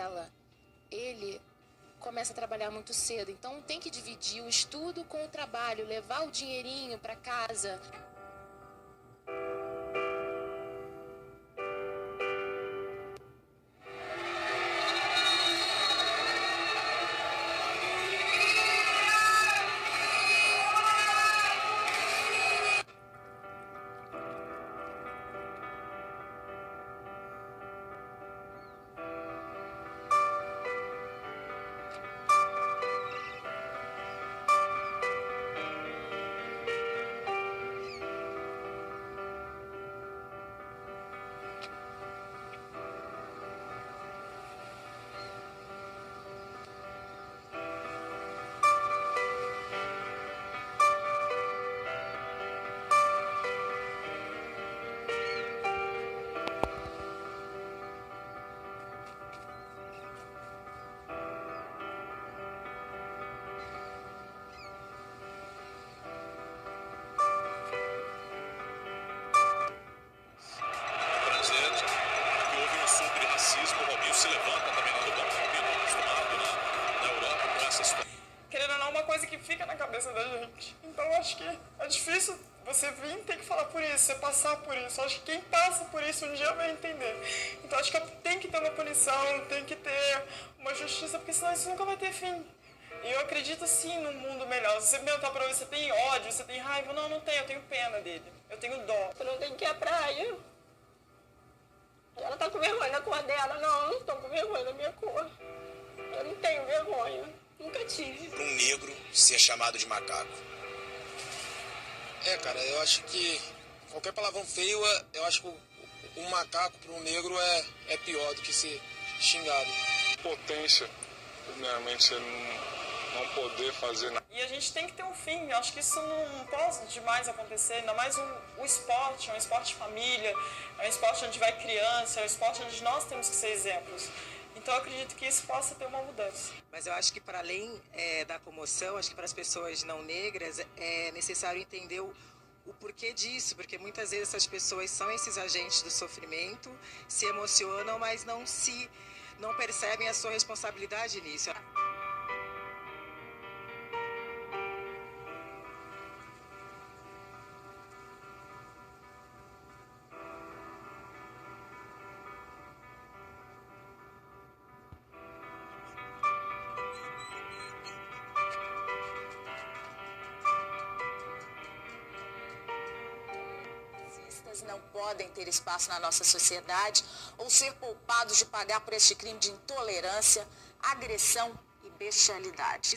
dela, ele começa a trabalhar muito cedo, então tem que dividir o estudo com o trabalho, levar o dinheirinho para casa. Querendo ou não, é uma coisa que fica na cabeça da gente. Então eu acho que é difícil você vir ter que falar por isso, você passar por isso. Eu acho que quem passa por isso um dia vai entender. Então eu acho que tem que ter uma punição, tem que ter uma justiça, porque senão isso nunca vai ter fim. E eu acredito sim num mundo melhor. Se você perguntar pra mim, você tem ódio, você tem raiva? Não, não tenho, eu tenho pena dele. Eu tenho dó. Eu não tenho que ir à praia. Ela tá com vergonha da cor dela. Não, eu não tô com vergonha da minha cor. Eu não tenho vergonha. Nunca tive. Para um negro ser chamado de macaco. Cara, eu acho que qualquer palavrão feio, eu acho que o macaco para um negro é pior do que ser xingado. Potência, primeiramente, você não poder fazer nada. E a gente tem que ter um fim. Eu acho que isso não pode demais acontecer. Ainda mais o esporte, é um esporte de família, é um esporte onde vai criança, é um esporte onde nós temos que ser exemplos. Então eu acredito que isso possa ter uma mudança. Mas eu acho que para além da comoção, acho que para as pessoas não negras é necessário entender o porquê disso, porque muitas vezes essas pessoas são esses agentes do sofrimento, se emocionam, mas não percebem a sua responsabilidade nisso. Não podem ter espaço na nossa sociedade ou ser poupados de pagar por este crime de intolerância, agressão e bestialidade.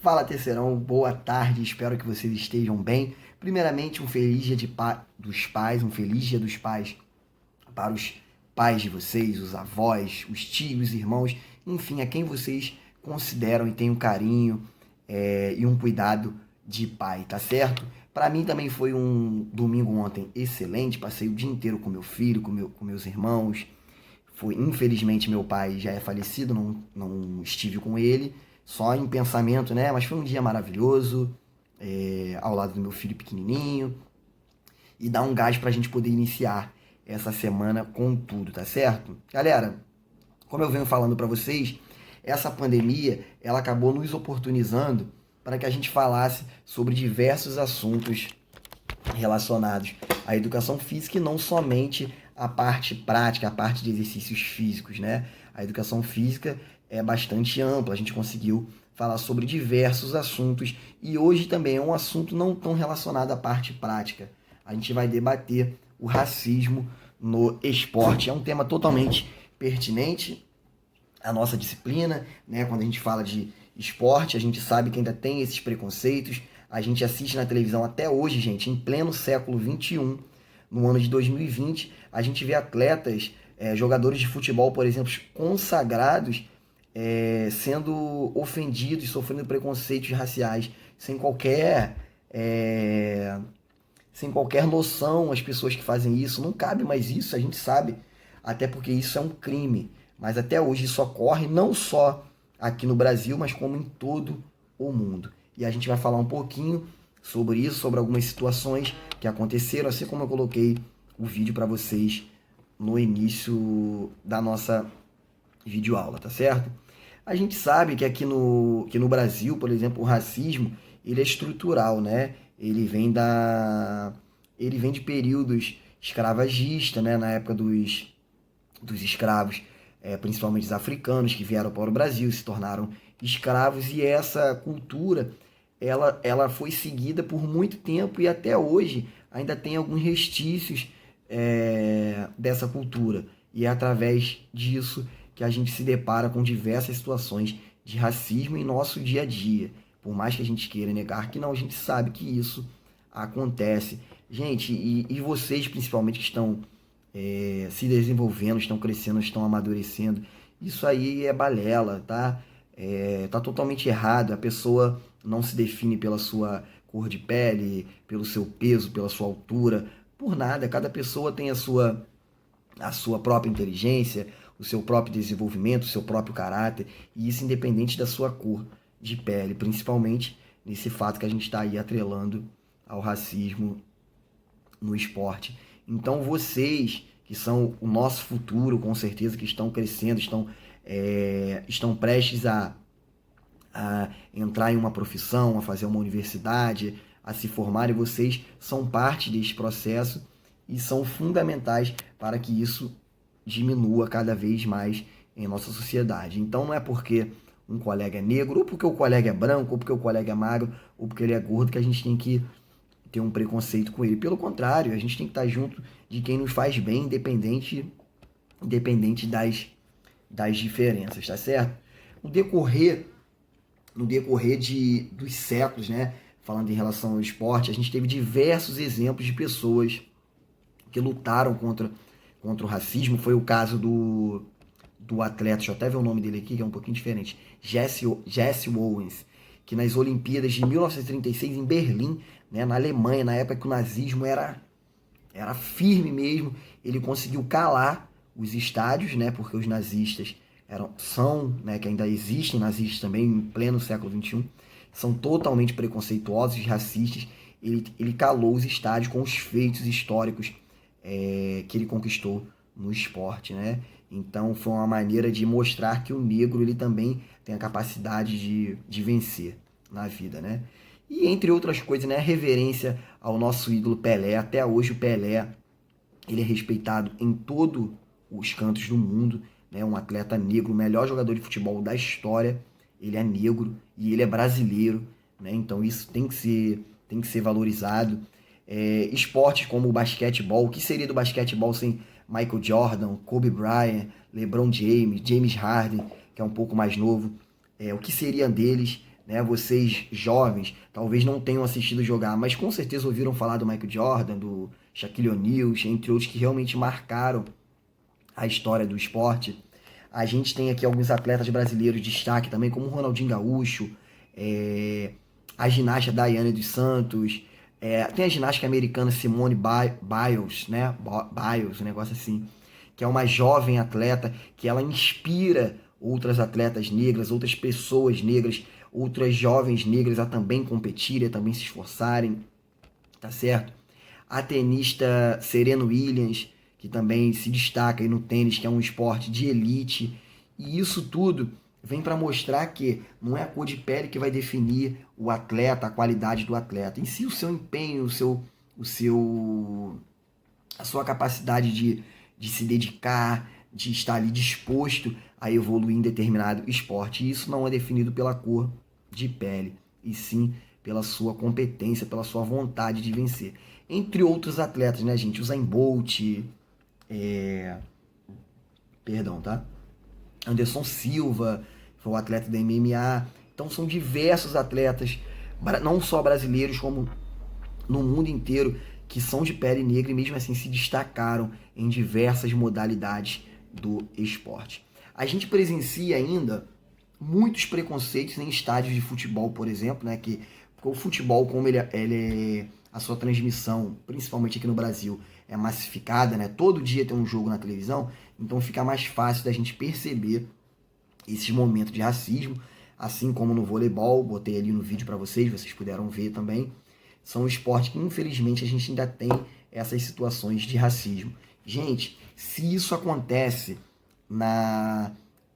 Fala, Terceirão, boa tarde, espero que vocês estejam bem. Primeiramente, um feliz dia dos pais, um feliz dia dos pais para os pais de vocês, os avós, os tios, irmãos, enfim, a quem vocês consideram e têm um carinho e um cuidado de pai, tá certo? Para mim também foi um domingo ontem excelente, passei o dia inteiro com meu filho, com meus irmãos. Infelizmente meu pai já é falecido, não estive com ele, só em pensamento, né? Mas foi um dia maravilhoso, ao lado do meu filho pequenininho, e dá um gás pra gente poder iniciar essa semana com tudo, tá certo? Galera, como eu venho falando pra vocês, essa pandemia, ela acabou nos oportunizando para que a gente falasse sobre diversos assuntos relacionados à educação física e não somente a parte prática, a parte de exercícios físicos, né? A educação física é bastante ampla, a gente conseguiu falar sobre diversos assuntos e hoje também é um assunto não tão relacionado à parte prática. A gente vai debater o racismo no esporte. É um tema totalmente pertinente à nossa disciplina, né? Quando a gente fala de esporte, a gente sabe que ainda tem esses preconceitos. A gente assiste na televisão até hoje, gente, em pleno século XXI, no ano de 2020, a gente vê atletas, jogadores de futebol, por exemplo, consagrados, sendo ofendidos, sofrendo preconceitos raciais, sem qualquer noção. As pessoas que fazem isso, não cabe mais isso, a gente sabe, até porque isso é um crime. Mas até hoje isso ocorre não só aqui no Brasil, mas como em todo o mundo. E a gente vai falar um pouquinho sobre isso, sobre algumas situações que aconteceram, assim como eu coloquei o vídeo para vocês no início da nossa videoaula, tá certo? A gente sabe que aqui no Brasil, por exemplo, o racismo, ele é estrutural, né? Ele vem de períodos escravagistas, né? Na época dos escravos, principalmente os africanos, que vieram para o Brasil, se tornaram escravos, e essa cultura, ela foi seguida por muito tempo e até hoje ainda tem alguns restícios dessa cultura. E é através disso que a gente se depara com diversas situações de racismo em nosso dia a dia. Por mais que a gente queira negar que não, a gente sabe que isso acontece. Gente, e vocês principalmente que estão se desenvolvendo, estão crescendo, estão amadurecendo, isso aí é balela, tá? Tá totalmente errado. A pessoa não se define pela sua cor de pele, pelo seu peso, pela sua altura, por nada. Cada pessoa tem a sua própria inteligência, o seu próprio desenvolvimento, o seu próprio caráter, e isso independente da sua cor de pele, principalmente nesse fato que a gente está aí atrelando ao racismo no esporte. Então vocês, que são o nosso futuro, com certeza, que estão crescendo, estão prestes a entrar em uma profissão, a fazer uma universidade, a se formarem, vocês são parte desse processo e são fundamentais para que isso diminua cada vez mais em nossa sociedade. Então não é porque um colega é negro, ou porque o colega é branco, ou porque o colega é magro, ou porque ele é gordo, que a gente tem que ter um preconceito com ele. Pelo contrário, a gente tem que estar junto de quem nos faz bem, independente das diferenças, tá certo? No decorrer dos séculos, né, falando em relação ao esporte, a gente teve diversos exemplos de pessoas que lutaram contra o racismo. Foi o caso do atleta, deixa eu até ver o nome dele aqui, que é um pouquinho diferente, Jesse Owens, que nas Olimpíadas de 1936 em Berlim, né, na Alemanha, na época que o nazismo era firme mesmo, ele conseguiu calar os estádios, né, porque os nazistas né, que ainda existem nazistas também em pleno século XXI, são totalmente preconceituosos e racistas. Ele calou os estádios com os feitos históricos que ele conquistou no esporte, né? Então foi uma maneira de mostrar que o negro ele também tem a capacidade de vencer na vida, né? E entre outras coisas, né, reverência ao nosso ídolo Pelé. Até hoje o Pelé ele é respeitado em todos os cantos do mundo, né? Um atleta negro, o melhor jogador de futebol da história, ele é negro e ele é brasileiro, né? Então isso tem que ser valorizado. Esportes como o basquetebol, o que seria do basquetebol sem Michael Jordan, Kobe Bryant, LeBron James, James Harden, que é um pouco mais novo, o que seria deles, né? Vocês jovens talvez não tenham assistido jogar, mas com certeza ouviram falar do Michael Jordan, do Shaquille O'Neal, entre outros que realmente marcaram a história do esporte. A gente tem aqui alguns atletas brasileiros de destaque também, como o Ronaldinho Gaúcho, a ginasta Daiane dos Santos, tem a ginástica americana Simone Biles, né? Biles, um negócio assim, que é uma jovem atleta que ela inspira outras atletas negras, outras pessoas negras, outras jovens negras a também competirem, a também se esforçarem, tá certo? A tenista Serena Williams, que também se destaca aí no tênis, que é um esporte de elite, e isso tudo vem para mostrar que não é a cor de pele que vai definir o atleta, a qualidade do atleta. Em si, o seu empenho, a sua capacidade de se dedicar, de estar ali disposto a evoluir em determinado esporte. E isso não é definido pela cor de pele, e sim pela sua competência, pela sua vontade de vencer. Entre outros atletas, né, gente? Usain Bolt, Anderson Silva, foi o atleta da MMA. Então são diversos atletas, não só brasileiros, como no mundo inteiro, que são de pele negra e mesmo assim se destacaram em diversas modalidades do esporte. A gente presencia ainda muitos preconceitos em estádios de futebol, por exemplo, né? Porque o futebol, como a sua transmissão, principalmente aqui no Brasil, é massificada, né? Todo dia tem um jogo na televisão, então fica mais fácil da gente perceber esses momentos de racismo, assim como no voleibol, botei ali no vídeo para vocês puderam ver também. São esportes que, infelizmente, a gente ainda tem essas situações de racismo. Gente, se isso acontece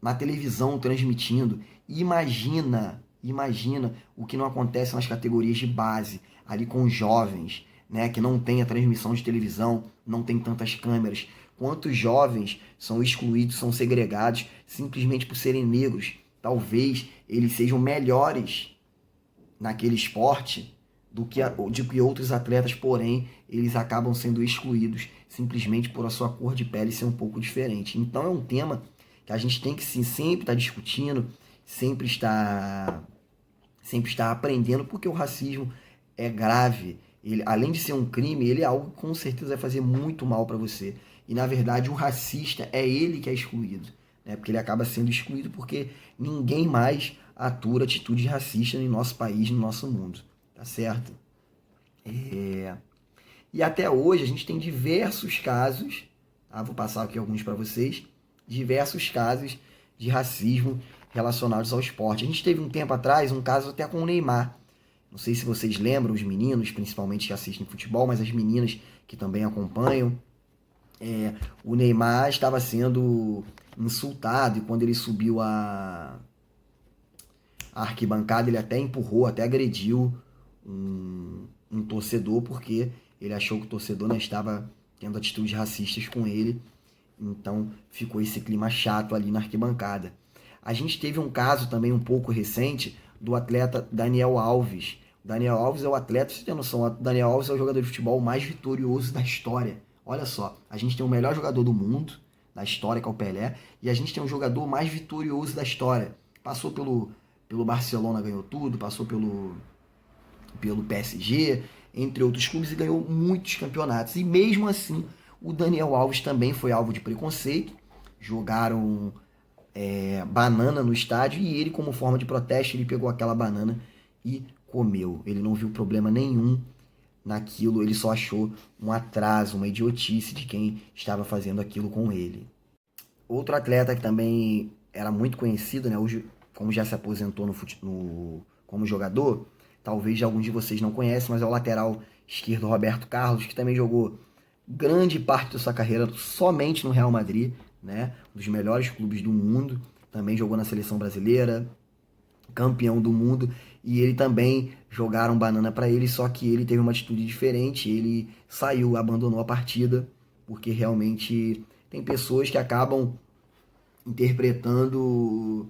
na televisão transmitindo. Imagina o que não acontece nas categorias de base, ali com os jovens, né, que não tem a transmissão de televisão, não tem tantas câmeras. Quantos jovens são excluídos, são segregados simplesmente por serem negros? Talvez eles sejam melhores naquele esporte do que outros atletas, porém eles acabam sendo excluídos simplesmente por a sua cor de pele ser um pouco diferente. Então é um tema que a gente tem que sim, sempre estar discutindo, sempre estar aprendendo, porque o racismo é grave. Ele, além de ser um crime, ele é algo que com certeza vai fazer muito mal para você. E na verdade o racista é ele que é excluído, né? Porque ele acaba sendo excluído porque ninguém mais atura atitude racista no nosso país, no nosso mundo, tá certo? E até hoje a gente tem diversos casos, tá? Vou passar aqui alguns para vocês, diversos casos de racismo relacionados ao esporte. A gente teve um tempo atrás um caso até com o Neymar. Não sei se vocês lembram, os meninos, principalmente que assistem futebol, mas as meninas que também acompanham. O Neymar estava sendo insultado e quando ele subiu a arquibancada, ele até empurrou, até agrediu um torcedor, porque ele achou que o torcedor não estava tendo atitudes racistas com ele. Então ficou esse clima chato ali na arquibancada. A gente teve um caso também um pouco recente do atleta Daniel Alves. O Daniel Alves é o atleta, você tem noção, o Daniel Alves é o jogador de futebol mais vitorioso da história. Olha só, a gente tem o melhor jogador do mundo, da história, que é o Pelé, e a gente tem o jogador mais vitorioso da história. Passou pelo Barcelona, ganhou tudo, passou pelo PSG, entre outros clubes, e ganhou muitos campeonatos. E mesmo assim, o Daniel Alves também foi alvo de preconceito. Jogaram banana no estádio e ele, como forma de protesto, ele pegou aquela banana e comeu. Ele não viu problema nenhum naquilo, ele só achou um atraso, uma idiotice de quem estava fazendo aquilo com ele. Outro atleta que também era muito conhecido, né, hoje, como já se aposentou como jogador, talvez alguns de vocês não conhecem, mas é o lateral esquerdo Roberto Carlos, que também jogou grande parte da sua carreira somente no Real Madrid, né, um dos melhores clubes do mundo, também jogou na seleção brasileira, campeão do mundo, e ele também jogaram banana para ele, só que ele teve uma atitude diferente, ele saiu, abandonou a partida, porque realmente tem pessoas que acabam interpretando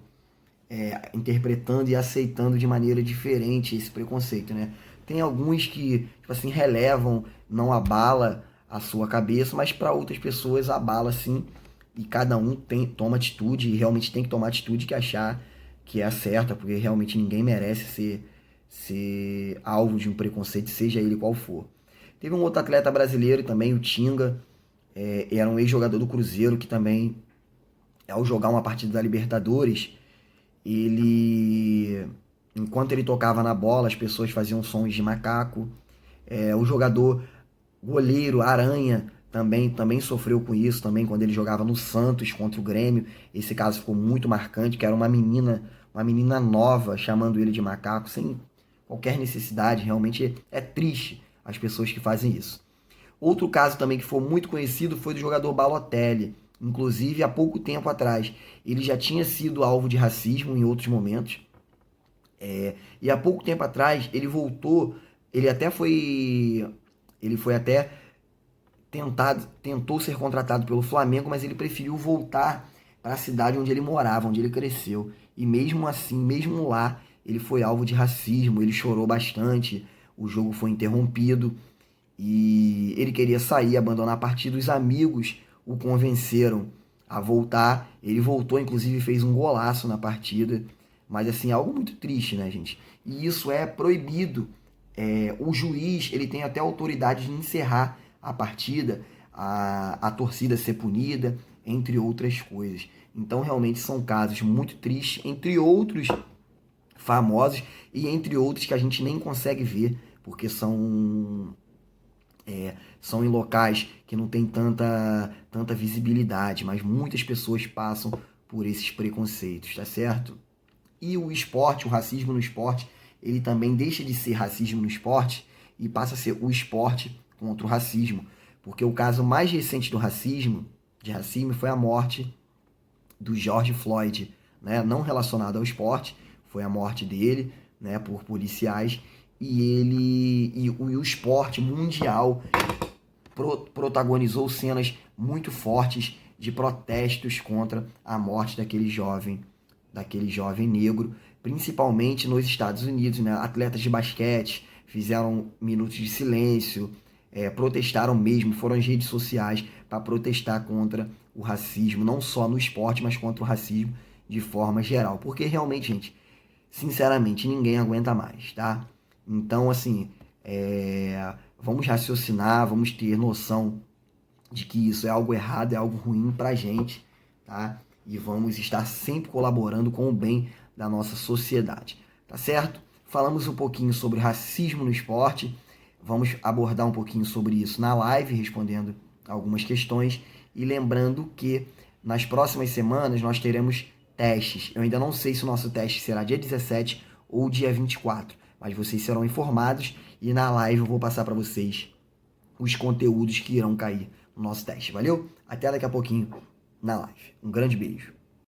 e aceitando de maneira diferente esse preconceito, né? Tem alguns que, tipo assim, relevam, não abala a sua cabeça, mas para outras pessoas abala sim, e cada um toma atitude, e realmente tem que tomar atitude que achar que é a certa, porque realmente ninguém merece ser alvo de um preconceito, seja ele qual for. Teve um outro atleta brasileiro também, o Tinga, era um ex-jogador do Cruzeiro, que também, ao jogar uma partida da Libertadores, enquanto ele tocava na bola, as pessoas faziam sons de macaco. O jogador goleiro Aranha também sofreu com isso, também quando ele jogava no Santos contra o Grêmio. Esse caso ficou muito marcante, que era uma menina nova chamando ele de macaco, sem qualquer necessidade. Realmente é triste as pessoas que fazem isso. Outro caso também que foi muito conhecido foi do jogador Balotelli. Inclusive, há pouco tempo atrás, ele já tinha sido alvo de racismo em outros momentos. E há pouco tempo atrás, ele voltou, tentou ser contratado pelo Flamengo, mas ele preferiu voltar para a cidade onde ele morava, onde ele cresceu. E mesmo assim, mesmo lá, ele foi alvo de racismo, ele chorou bastante, o jogo foi interrompido, e ele queria sair, abandonar a partida. Os amigos o convenceram a voltar, ele voltou, inclusive fez um golaço na partida, mas assim, algo muito triste, né, gente? E isso é proibido. O juiz, ele tem até autoridade de encerrar a partida, a torcida ser punida, entre outras coisas. Então, realmente, são casos muito tristes, entre outros famosos e entre outros que a gente nem consegue ver, porque são em locais que não tem tanta visibilidade, mas muitas pessoas passam por esses preconceitos, tá certo? E o esporte, o racismo no esporte, ele também deixa de ser racismo no esporte e passa a ser o esporte contra o racismo, porque o caso mais recente de racismo foi a morte do George Floyd, né, não relacionado ao esporte, foi a morte dele, né, por policiais, e o esporte mundial protagonizou cenas muito fortes de protestos contra a morte daquele jovem negro, principalmente nos Estados Unidos, né? Atletas de basquete fizeram minutos de silêncio, protestaram mesmo, foram às redes sociais para protestar contra o racismo, não só no esporte, mas contra o racismo de forma geral, porque realmente, gente, sinceramente, ninguém aguenta mais, tá? Então, assim, vamos raciocinar, vamos ter noção de que isso é algo errado, é algo ruim pra gente, tá? E vamos estar sempre colaborando com o bem da nossa sociedade, tá certo? Falamos um pouquinho sobre racismo no esporte, vamos abordar um pouquinho sobre isso na live, respondendo algumas questões, e lembrando que nas próximas semanas nós teremos testes. Eu ainda não sei se o nosso teste será dia 17 ou dia 24, mas vocês serão informados e na live eu vou passar para vocês os conteúdos que irão cair no nosso teste, valeu? Até daqui a pouquinho na live. Um grande beijo.